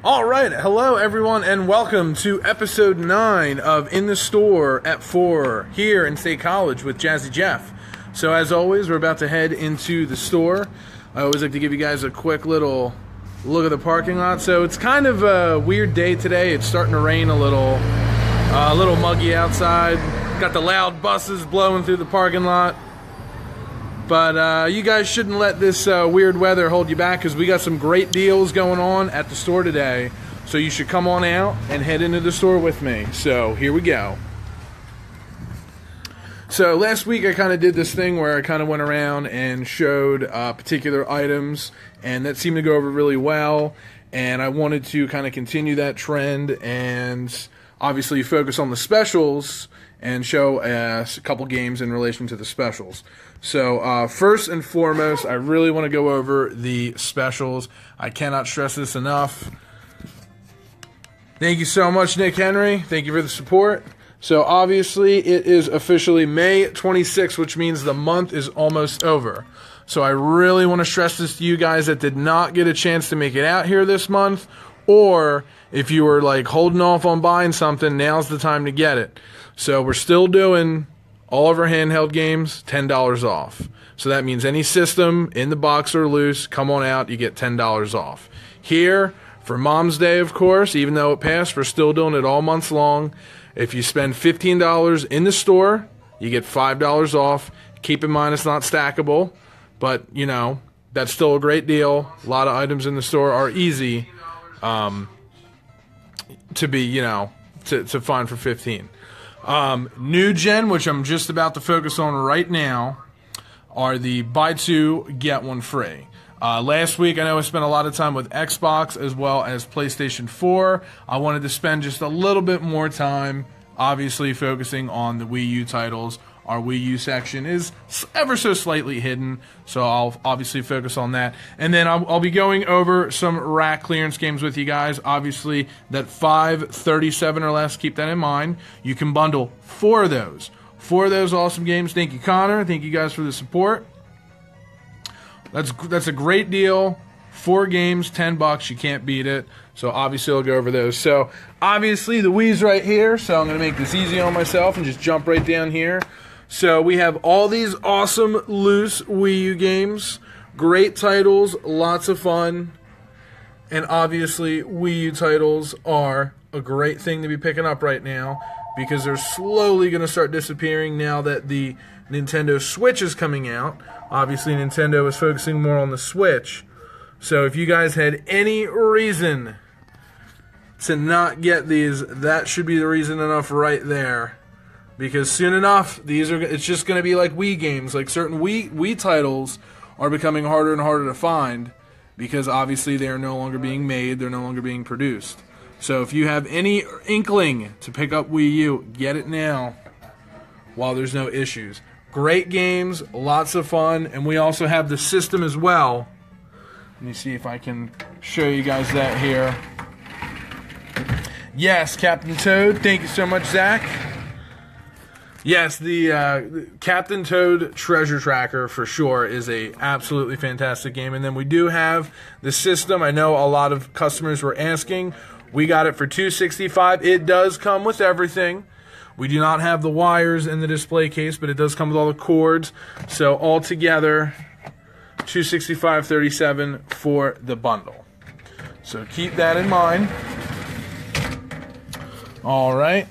All right, hello everyone, and welcome to episode 9 of In the Store at 4 here in State College with Jazzy Jeff. So as always, we're about to head into the store. I always like to give you guys a quick little look at the parking lot. So it's kind of a weird day today. It's starting to rain a little muggy outside. Got the loud buses blowing through the parking lot. But you guys shouldn't let this weird weather hold you back, because we got some great deals going on at the store today. So you should come on out and head into the store with me. So here we go. So last week I kind of did this thing where I kind of went around and showed particular items, and that seemed to go over really well. And I wanted to kind of continue that trend and obviously focus on the specials and show a couple games in relation to the specials. So first and foremost, I really want to go over the specials. I cannot stress this enough. Thank you so much, Nick Henry. Thank you for the support. So obviously it is officially May 26th, which means the month is almost over. So I really want to stress this to you guys that did not get a chance to make it out here this month, or if you were like holding off on buying something, now's the time to get it. So we're still doing all of our handheld games, $10 off. So that means any system in the box or loose, come on out, you get $10 off. Here, for Mom's Day, of course, even though it passed, we're still doing it all month long. If you spend $15 in the store, you get $5 off. Keep in mind it's not stackable, but, you know, that's still a great deal. A lot of items in the store are easy to be, you know, to find for $15. New gen, which I'm just about to focus on right now, are the buy two, get one free. Last week, I know I spent a lot of time with Xbox as well as PlayStation 4. I wanted to spend just a little bit more time, obviously, focusing on the Wii U titles. Our Wii U section is ever so slightly hidden, so I'll obviously focus on that. And then I'll be going over some rack clearance games with you guys. Obviously, that $5.37 or less, keep that in mind. You can bundle 4 of those. 4 of those awesome games. Thank you, Connor. Thank you guys for the support. That's a great deal. 4 games, $10. You can't beat it. So obviously I'll go over those. So obviously the Wii's right here, so I'm going to make this easy on myself and just jump right down here. So we have all these awesome loose Wii U games, great titles, lots of fun, and obviously Wii U titles are a great thing to be picking up right now, because they're slowly going to start disappearing now that the Nintendo Switch is coming out. Obviously Nintendo is focusing more on the Switch. So if you guys had any reason to not get these, that should be the reason enough right there. Because soon enough, it's just going to be like Wii games. Like certain Wii titles are becoming harder and harder to find, because obviously they are no longer being made, they're no longer being produced. So if you have any inkling to pick up Wii U, get it now while there's no issues. Great games, lots of fun, and we also have the system as well. Let me see if I can show you guys that here. Yes, Captain Toad. Thank you so much, Zach. Yes, the Captain Toad Treasure Tracker for sure is a absolutely fantastic game. And then we do have the system. I know a lot of customers were asking. We got it for $265. It does come with everything. We do not have the wires in the display case, but it does come with all the cords. So altogether, $265.37 for the bundle. So keep that in mind. All right.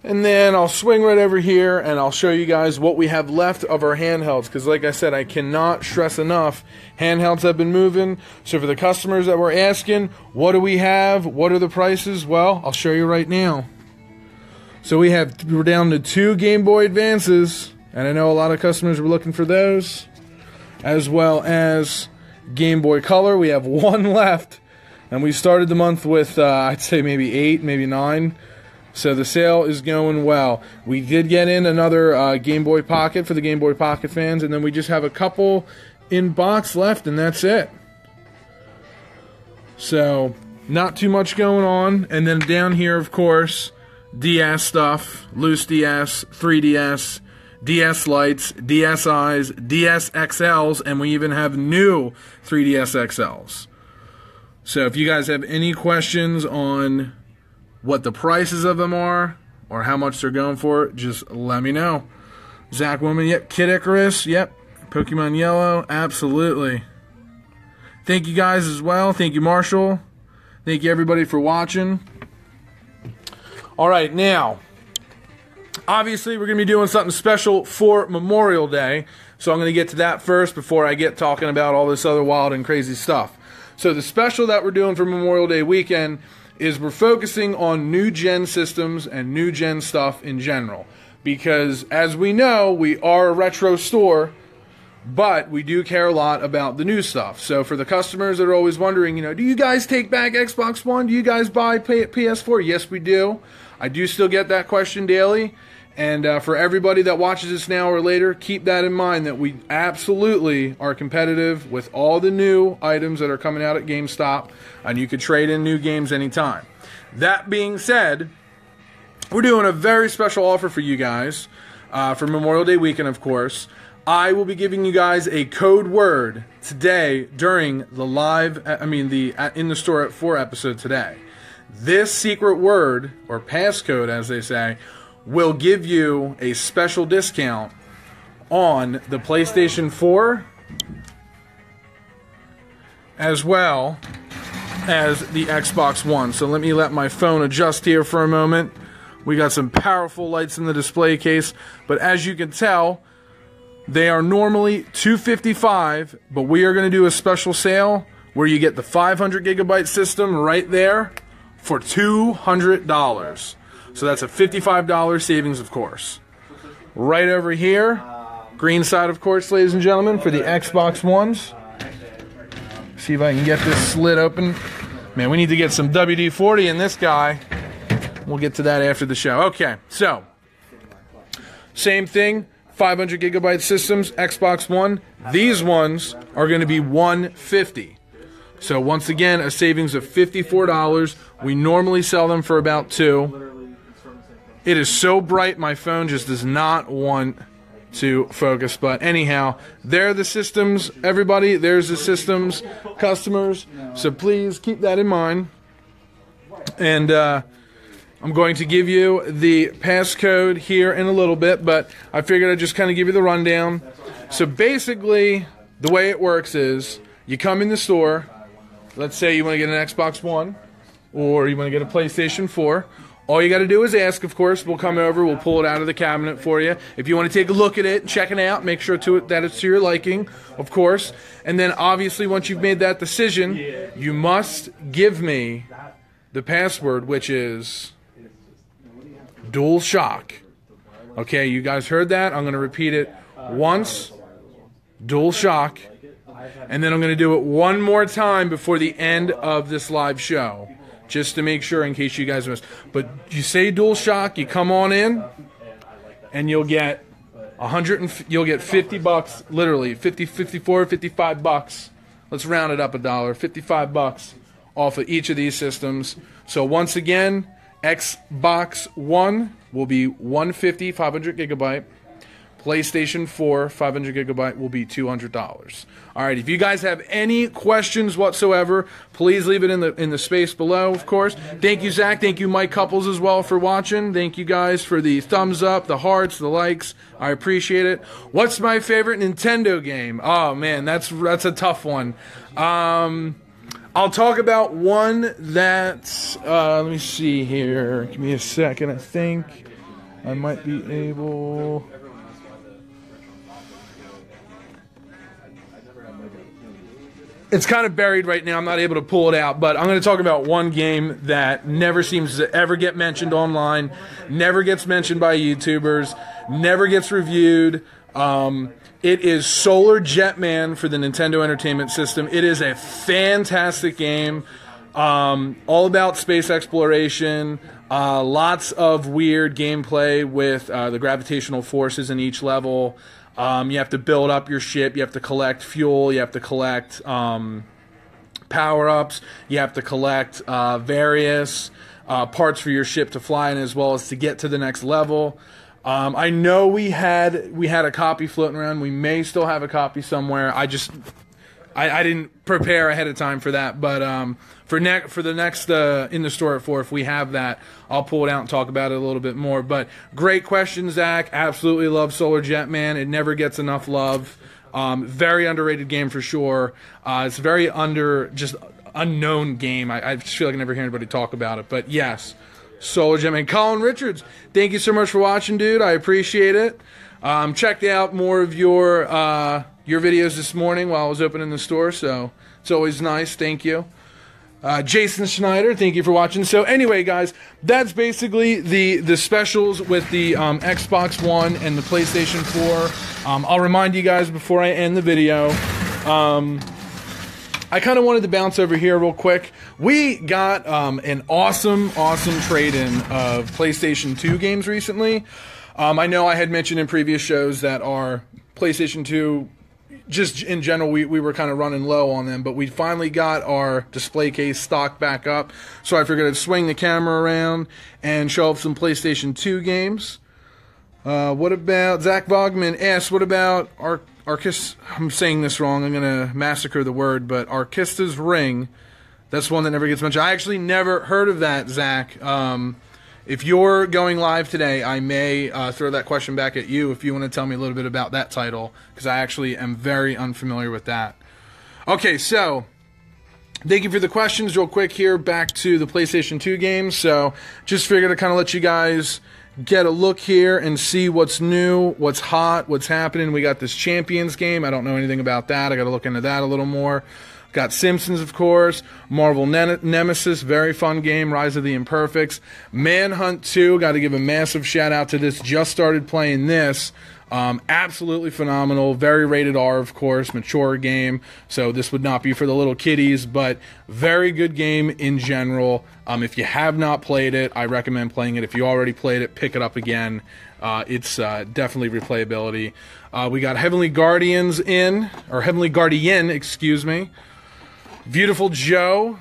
And then I'll swing right over here and I'll show you guys what we have left of our handhelds, because like I said, I cannot stress enough, handhelds have been moving. So for the customers that were asking, what do we have? What are the prices? Well, I'll show you right now. So we're down to 2 Game Boy Advances, and I know a lot of customers were looking for those, as well as Game Boy Color. We have 1 left, and we started the month with, I'd say maybe 8, maybe 9. So the sale is going well. We did get in another Game Boy Pocket for the Game Boy Pocket fans, and then we just have a couple in box left, and that's it. So not too much going on. And then down here, of course, DS stuff, loose DS, 3DS, DS Lites, DSIs, DS XLs, and we even have new 3DS XLs. So if you guys have any questions on what the prices of them are or how much they're going for, just let me know. Zach Woman, yep. Kid Icarus, yep. Pokemon Yellow, absolutely. Thank you guys as well. Thank you, Marshall. Thank you, everybody, for watching. All right, now, obviously, we're going to be doing something special for Memorial Day, so I'm going to get to that first before I get talking about all this other wild and crazy stuff. So the special that we're doing for Memorial Day weekend is we're focusing on new-gen systems and new-gen stuff in general. Because, as we know, we are a retro store, but we do care a lot about the new stuff. So for the customers that are always wondering, you know, do you guys take back Xbox One? Do you guys buy PS4? Yes, we do. I do still get that question daily. And for everybody that watches this now or later, keep that in mind that we absolutely are competitive with all the new items that are coming out at GameStop, and you could trade in new games anytime. That being said, we're doing a very special offer for you guys for Memorial Day weekend, of course. I will be giving you guys a code word today during the live, in the store at 4 episode today. This secret word, or passcode as they say, will give you a special discount on the PlayStation 4 as well as the Xbox One. So let my phone adjust here for a moment. We got some powerful lights in the display case, but as you can tell, they are normally $255, but we are going to do a special sale where you get the 500 gigabyte system right there for $200. So that's a $55 savings, of course. Right over here, green side, of course, ladies and gentlemen, for the Xbox Ones. See if I can get this slid open. Man, we need to get some WD-40 in this guy. We'll get to that after the show. Okay, so same thing, 500 gigabyte systems, Xbox One. These ones are going to be $150. So once again, a savings of $54. We normally sell them for about $2. It is so bright, my phone just does not want to focus. But anyhow, there are the systems, everybody. There's the systems, customers. So please keep that in mind. And I'm going to give you the passcode here in a little bit, but I figured I'd just kind of give you the rundown. So basically, the way it works is you come in the store. Let's say you want to get an Xbox One or you want to get a PlayStation 4. All you got to do is ask, of course. We'll come over. We'll pull it out of the cabinet for you. If you want to take a look at it and check it out, make sure that it's to your liking, of course. And then, obviously, once you've made that decision, you must give me the password, which is DualShock. Okay, you guys heard that? I'm going to repeat it once. DualShock. And then I'm going to do it one more time before the end of this live show, just to make sure in case you guys missed. But you say DualShock, you come on in, and you'll get you'll get $50, literally 50, 54, 55 bucks. Let's round it up $1, 55 bucks off of each of these systems. So once again, Xbox One will be $150, 500 gigabyte. PlayStation 4, 500 gigabyte will be $200. All right, if you guys have any questions whatsoever, please leave it in the space below, of course. Thank you, Zach. Thank you, Mike Couples, as well, for watching. Thank you guys for the thumbs up, the hearts, the likes. I appreciate it. What's my favorite Nintendo game? Oh, man, that's a tough one. I'll talk about one that, let me see here. Give me a second, I think. I might be able... It's kind of buried right now. I'm not able to pull it out, but I'm going to talk about one game that never seems to ever get mentioned online, never gets mentioned by YouTubers, never gets reviewed. It is Solar Jetman for the Nintendo Entertainment System. It is a fantastic game, all about space exploration, lots of weird gameplay with the gravitational forces in each level. You have to build up your ship, you have to collect fuel, you have to collect power-ups, you have to collect various parts for your ship to fly in, as well as to get to the next level. I know we had a copy floating around. We may still have a copy somewhere. I didn't prepare ahead of time for that, but for the next in the store at 4, if we have that, I'll pull it out and talk about it a little bit more. But great question, Zach. Absolutely love Solar Jetman. It never gets enough love. Very underrated game for sure. It's a very just unknown game. I just feel like I never hear anybody talk about it. But yes, Solar Jetman. Colin Richards, thank you so much for watching, dude. I appreciate it. Checked out more of your videos this morning while I was opening the store, so it's always nice. Thank you. Jason Schneider, thank you for watching. So anyway, guys, that's basically the specials with the Xbox One and the PlayStation 4. I'll remind you guys before I end the video, I kind of wanted to bounce over here real quick. We got an awesome trade-in of PlayStation 2 games recently. I know I had mentioned in previous shows that our PlayStation 2, just in general, we were kind of running low on them, but we finally got our display case stocked back up, so I figured I'd swing the camera around and show off some PlayStation 2 games. What about, Zach Vogman asks, what about I'm saying this wrong, I'm going to massacre the word, but Arkista's Ring, that's one that never gets mentioned. I actually never heard of that, Zach. If you're going live today, I may throw that question back at you if you want to tell me a little bit about that title, because I actually am very unfamiliar with that. Okay, so thank you for the questions. Real quick here, back to the PlayStation 2 games. So just figured to kind of let you guys get a look here and see what's new, what's hot, what's happening. We got this Champions game. I don't know anything about that. I got to look into that a little more. Got Simpsons, of course. Marvel Nemesis, very fun game. Rise of the Imperfects. Manhunt 2, got to give a massive shout out to this. Just started playing this. Absolutely phenomenal. Very rated R, of course. Mature game. So this would not be for the little kiddies, but very good game in general. If you have not played it, I recommend playing it. If you already played it, pick it up again. It's definitely replayability. We got Heavenly Guardian, excuse me. Beautiful Joe,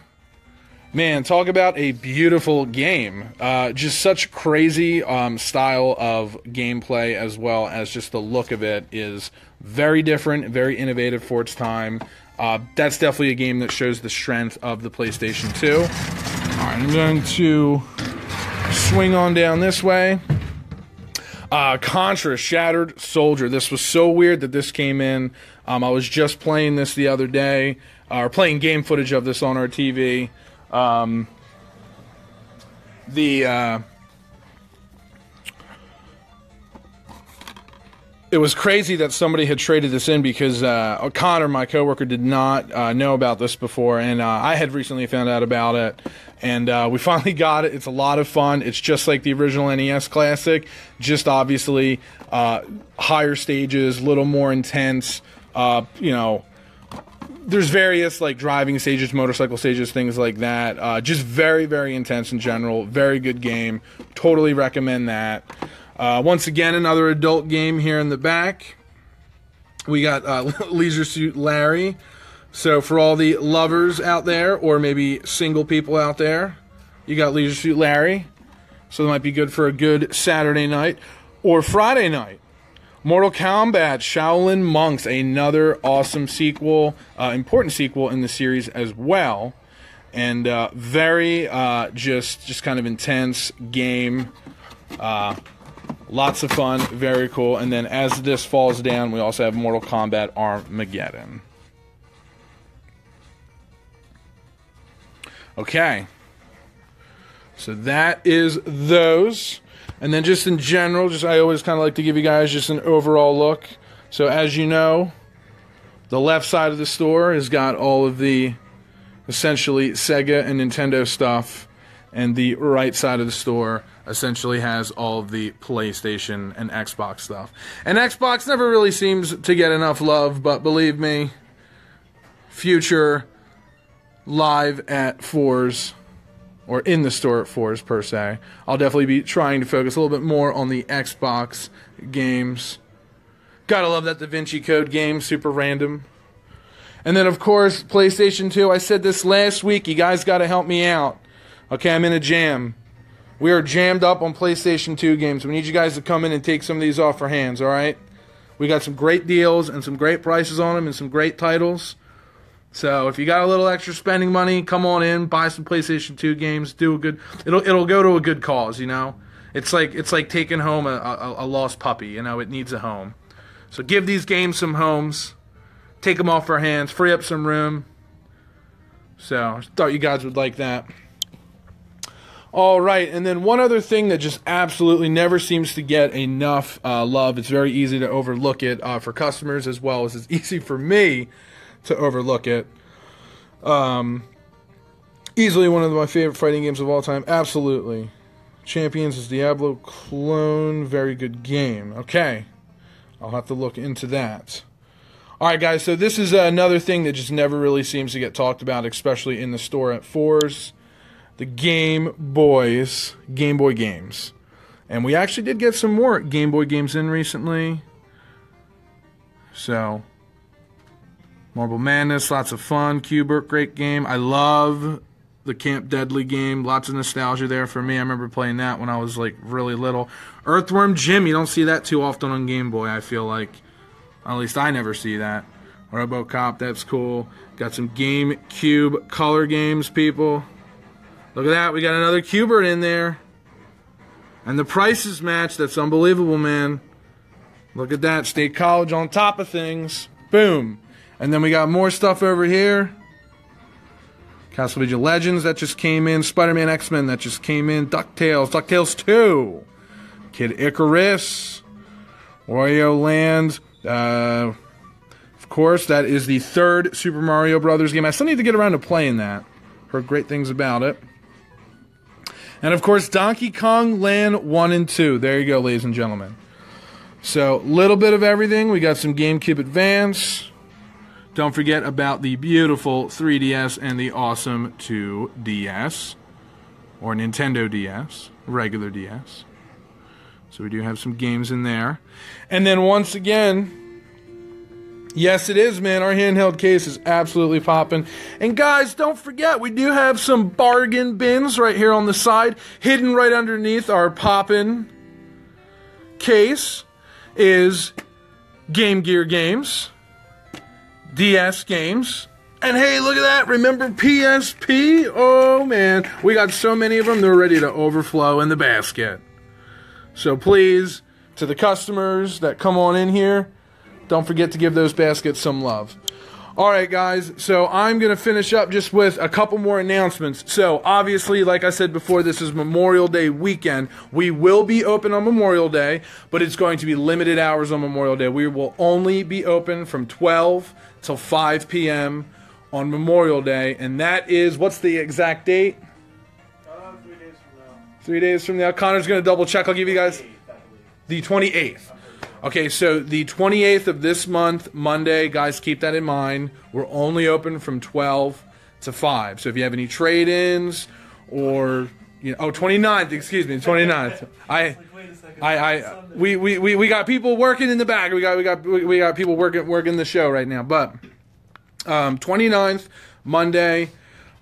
man, talk about a beautiful game. Just such crazy style of gameplay, as well as just the look of it is very different, very innovative for its time. That's definitely a game that shows the strength of the PlayStation 2. All right, I'm going to swing on down this way. Contra Shattered Soldier. This was so weird that this came in. I was just playing this the other day, or playing game footage of this on our TV. It was crazy that somebody had traded this in, because Connor, my coworker, did not know about this before, and I had recently found out about it, and we finally got it. It's a lot of fun. It's just like the original NES Classic, just obviously higher stages, a little more intense. You know, there's various like driving stages, motorcycle stages, things like that. Just very, very intense in general. Very good game. Totally recommend that. Once again, another adult game here in the back. We got Leisure Suit Larry. So for all the lovers out there, or maybe single people out there, you got Leisure Suit Larry. So that might be good for a good Saturday night or Friday night. Mortal Kombat Shaolin Monks, another awesome sequel, important sequel in the series as well. And very just kind of intense game. Lots of fun, very cool. And then as this falls down, we also have Mortal Kombat Armageddon. Okay. So that is those. And then just in general, I always kind of like to give you guys just an overall look. So as you know, the left side of the store has got all of the essentially Sega and Nintendo stuff. And the right side of the store essentially has all of the PlayStation and Xbox stuff. And Xbox never really seems to get enough love, but believe me, future live at 4s, or in the store at 4s per se, I'll definitely be trying to focus a little bit more on the Xbox games. Gotta love that Da Vinci Code game, super random. And then of course, PlayStation 2, I said this last week, you guys gotta help me out. Okay, I'm in a jam. We are jammed up on PlayStation 2 games. We need you guys to come in and take some of these off our hands, alright? We got some great deals and some great prices on them and some great titles. So if you got a little extra spending money, come on in, buy some PlayStation 2 games, do a good. It'll go to a good cause, you know. It's like taking home a lost puppy, you know. It needs a home. So give these games some homes, take them off our hands, free up some room. So I thought you guys would like that. All right, and then one other thing that just absolutely never seems to get enough love. It's very easy to overlook it for customers as well as it's easy for me to overlook it. Easily one of my favorite fighting games of all time. Absolutely. Champions is Diablo clone. Very good game. Okay. I'll have to look into that. Alright guys, so this is another thing that just never really seems to get talked about, especially in the store at Fours. The Game Boy games. And we actually did get some more Game Boy games in recently. So, Marble Madness, lots of fun. Q*bert, great game. I love the Camp Deadly game. Lots of nostalgia there for me. I remember playing that when I was like really little. Earthworm Jim, you don't see that too often on Game Boy, I feel like. At least I never see that. RoboCop, that's cool. Got some GameCube color games, people. Look at that. We got another Q*bert in there. And the prices match. That's unbelievable, man. Look at that. State College on top of things. Boom. And then we got more stuff over here. Castlevania Legends, that just came in. Spider-Man X-Men, that just came in. DuckTales, DuckTales 2. Kid Icarus. Wario Land. Of course, that is the third Super Mario Brothers game. I still need to get around to playing that. Heard great things about it. And of course, Donkey Kong Land 1 and 2. There you go, ladies and gentlemen. So, little bit of everything. We got some GameCube Advance. Don't forget about the beautiful 3DS and the awesome 2DS. Or Nintendo DS. Regular DS. So we do have some games in there. And then once again, yes it is, man, our handheld case is absolutely popping. And guys, don't forget, we do have some bargain bins right here on the side. Hidden right underneath our poppin' case is Game Gear games, DS games, and hey, look at that, remember PSP? Oh man, we got so many of them, they're ready to overflow in the basket. So please, to the customers that come on in here, don't forget to give those baskets some love. Alright guys, so I'm going to finish up just with a couple more announcements. So obviously, like I said before, this is Memorial Day weekend. We will be open on Memorial Day, but it's going to be limited hours on Memorial Day. We will only be open from 12 till 5 p.m. on Memorial Day, and that is, what's the exact date? 3 days from now. 3 days from now. Connor's going to double check. I'll give you guys the 28th. Okay, so the 28th of this month, Monday, guys, keep that in mind. We're only open from 12 to 5. So if you have any trade-ins or, you know, oh, 29th, excuse me, 29th. We got people working in the back. We got people working the show right now. But 29th, Monday.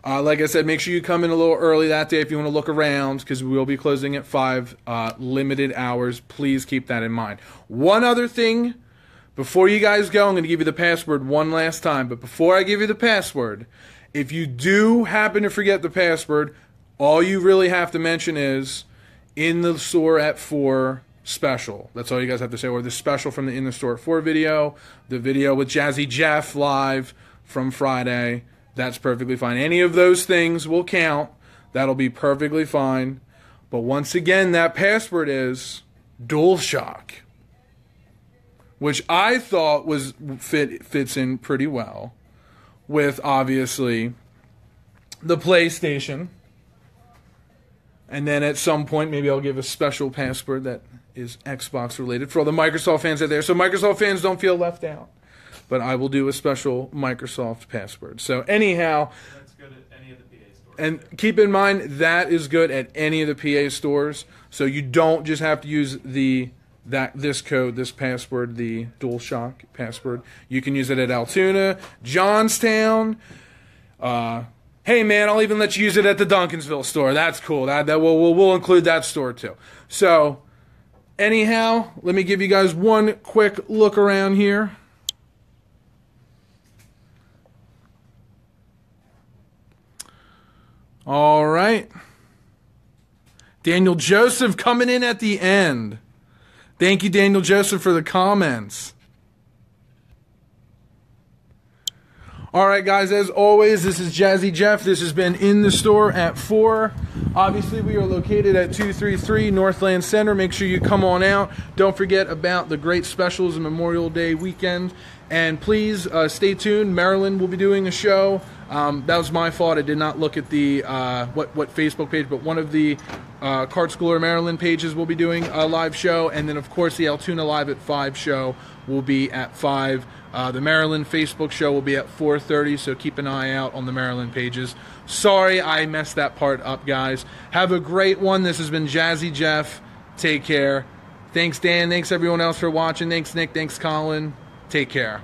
Like I said, make sure you come in a little early that day if you want to look around, because we will be closing at 5, limited hours. Please keep that in mind. One other thing, before you guys go, I'm going to give you the password one last time. But before I give you the password, if you do happen to forget the password, all you really have to mention is in the store at 4 special. That's all you guys have to say. Or the special from the In the Store at 4 video, the video with Jazzy Jeff live from Friday. That's perfectly fine. Any of those things will count. That'll be perfectly fine. But once again, that password is DualShock, which I thought fits in pretty well with, obviously, the PlayStation. And then at some point, maybe I'll give a special password that is Xbox related for all the Microsoft fans out there. So Microsoft fans, don't feel left out. But I will do a special Microsoft password. So anyhow, that's good at any of the PA stores. And keep in mind, that is good at any of the PA stores. So you don't just have to use this code, this password, the DualShock password. You can use it at Altoona, Johnstown. Hey man, I'll even let you use it at the Duncansville store. That's cool. We'll include that store too. So anyhow, let me give you guys one quick look around here. All right. Daniel Joseph coming in at the end. Thank you, Daniel Joseph, for the comments. All right, guys, as always, this is Jazzy Jeff. This has been In the Store at 4. Obviously, we are located at 233 Northland Center. Make sure you come on out. Don't forget about the great specials and Memorial Day weekend. And please stay tuned. Marilyn will be doing a show. That was my fault. I did not look at the what Facebook page, but one of the Carts Galore Maryland pages will be doing a live show. And then, of course, the Altoona Live at 5 show will be at 5. The Maryland Facebook show will be at 4:30, so keep an eye out on the Maryland pages. Sorry I messed that part up, guys. Have a great one. This has been Jazzy Jeff. Take care. Thanks, Dan. Thanks, everyone else, for watching. Thanks, Nick. Thanks, Colin. Take care.